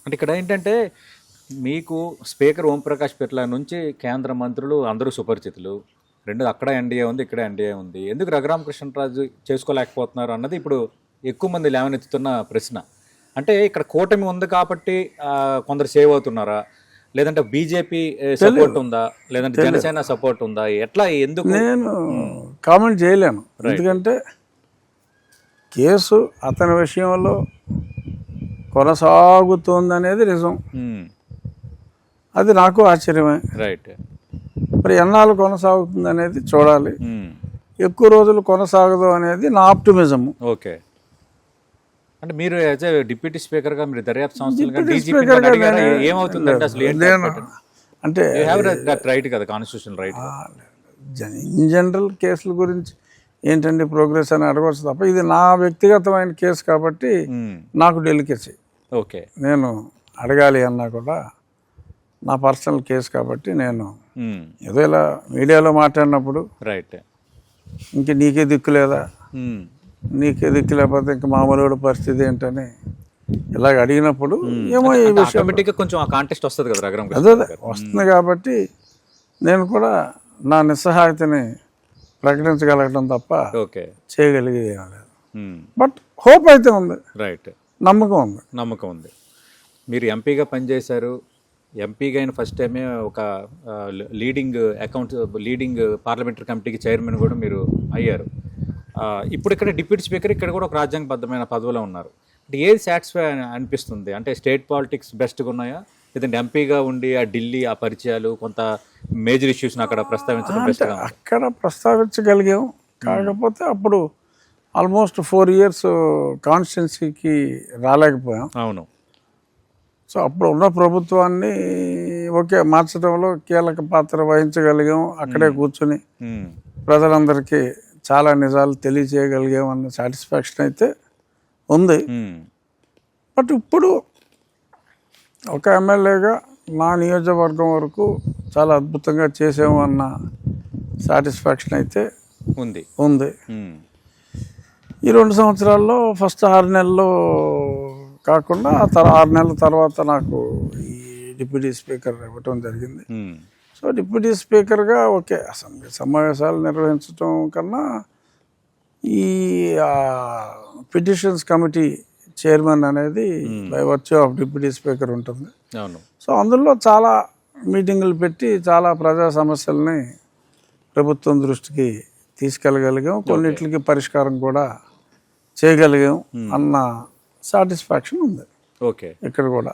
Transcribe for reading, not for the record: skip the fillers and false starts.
అంటే ఇక్కడ ఏంటంటే మీకు స్పీకర్ ఓంప్రకాష్ పిట్ల నుంచి కేంద్ర మంత్రులు అందరూ సుపరిచితులు. రెండు అక్కడ ఎన్డీఏ ఉంది, ఇక్కడ ఎన్డీఏ ఉంది. ఎందుకు రఘురామకృష్ణరాజు చేసుకోలేకపోతున్నారు అన్నది ఇప్పుడు ఎక్కువ మంది లేవనెత్తుతున్న ప్రశ్న. అంటే ఇక్కడ కూటమి ఉంది కాబట్టి కొందరు సేవ్ అవుతున్నారా, లేదంటే బీజేపీ సపోర్ట్ ఉందా, లేదంటే జనసేన సపోర్ట్ ఉందా, ఎట్లా ఎందుకు నేను కామెంట్ చేయలేను. ఎందుకంటే కేసు అతని విషయంలో కొనసాగుతోంది అనేది నిజం. అది నాకు ఆశ్చర్యమే. రైట్. మరి ఎన్నాళ్ళు కొనసాగుతుంది అనేది చూడాలి. ఎక్కువ రోజులు కొనసాగదు అనేది నా ఆప్టిమిజం. ఓకే. అంటే మీరు యాజ్ ఏ డిప్యూటీ స్పీకర్గా మీరు దర్యాప్తు సంస్థలుగా ఏమవుతుందంటే అసలు అంటే రైట్ కదా, కాన్స్టిట్యూషన్ రైట్. ఇన్ జనరల్ కేసుల గురించి ఏంటండి ప్రోగ్రెస్ అని అడగవచ్చు తప్ప ఇది నా వ్యక్తిగతమైన కేసు కాబట్టి నాకు డెలికేసీ. ఓకే. నేను అడగాలి అన్నా కూడా నా పర్సనల్ కేసు కాబట్టి నేను ఏదో ఇలా మీడియాలో మాట్లాడినప్పుడు రైట్ ఇంక నీకే దిక్కు లేదా, నీకే దిక్కు లేకపోతే ఇంక మామూలు పరిస్థితి ఏంటని ఇలాగ అడిగినప్పుడు ఏమో ఈ విషయం కొంచెం ఆ కాంటెస్ట్ వస్తుంది కదా, అదే వస్తుంది కాబట్టి నేను కూడా నా నిస్సహాయతని ప్రకటించగలగడం తప్ప చేయగలిగేది ఏం లేదు. బట్ హోప్ అయితే ఉంది. రైట్. నమ్మకం ఉంది. మీరు ఎంపీగా పనిచేశారు. ఎంపీగా అయిన ఫస్ట్ టైమే ఒక లీడింగ్ పార్లమెంటరీ కమిటీకి చైర్మన్ కూడా మీరు అయ్యారు. ఇప్పుడు ఇక్కడ డిప్యూటీ స్పీకర్, ఇక్కడ కూడా ఒక రాజ్యాంగబద్ధమైన పదవిలో ఉన్నారు. అంటే ఏది సాటిస్ఫై అనిపిస్తుంది? అంటే స్టేట్ పాలిటిక్స్ బెస్ట్గా ఉన్నాయా, లేదంటే ఎంపీగా ఉండి ఆ ఢిల్లీ ఆ పరిచయాలు కొంత మేజర్ ఇష్యూస్ని అక్కడ ప్రస్తావించడం బెస్ట్గా? అక్కడ ప్రస్తావించగలిగాం, కాకపోతే అప్పుడు ఆల్మోస్ట్ 4 years కాన్స్టిట్యున్సీకి రాలేకపోయాం. అవును. సో అప్పుడు ఉన్న ప్రభుత్వాన్ని మార్చడంలో కీలక పాత్ర వహించగలిగాం. అక్కడే కూర్చొని ప్రజలందరికీ చాలా నిజాలు తెలియజేయగలిగాం అన్న సాటిస్ఫాక్షన్ అయితే ఉంది. బట్ ఇప్పుడు ఒక ఎమ్మెల్యేగా నా నియోజకవర్గం వరకు చాలా అద్భుతంగా చేసాము అన్న సాటిస్ఫాక్షన్ అయితే ఉంది. ఈ 2 సంవత్సరాల్లో ఫస్ట్ 6 నెలలు కాకుండా 6 నెలల తర్వాత నాకు ఈ డిప్యూటీ స్పీకర్ ఇవ్వటం జరిగింది. సో డిప్యూటీ స్పీకర్గా అసెంబ్లీ సమావేశాలు నిర్వహించడం కన్నా ఈ పిటిషన్స్ కమిటీ చైర్మన్ అనేది by virtue of deputy speaker ఉంటుంది. సో అందులో చాలా మీటింగులు పెట్టి చాలా ప్రజా సమస్యల్ని ప్రభుత్వం దృష్టికి తీసుకెళ్ళగలిగాం, కొన్నిటికి పరిష్కారం కూడా చేయగలిగాం అన్న సాటిస్ఫాక్షన్ ఉంది ఓకే. ఇక్కడ కూడా.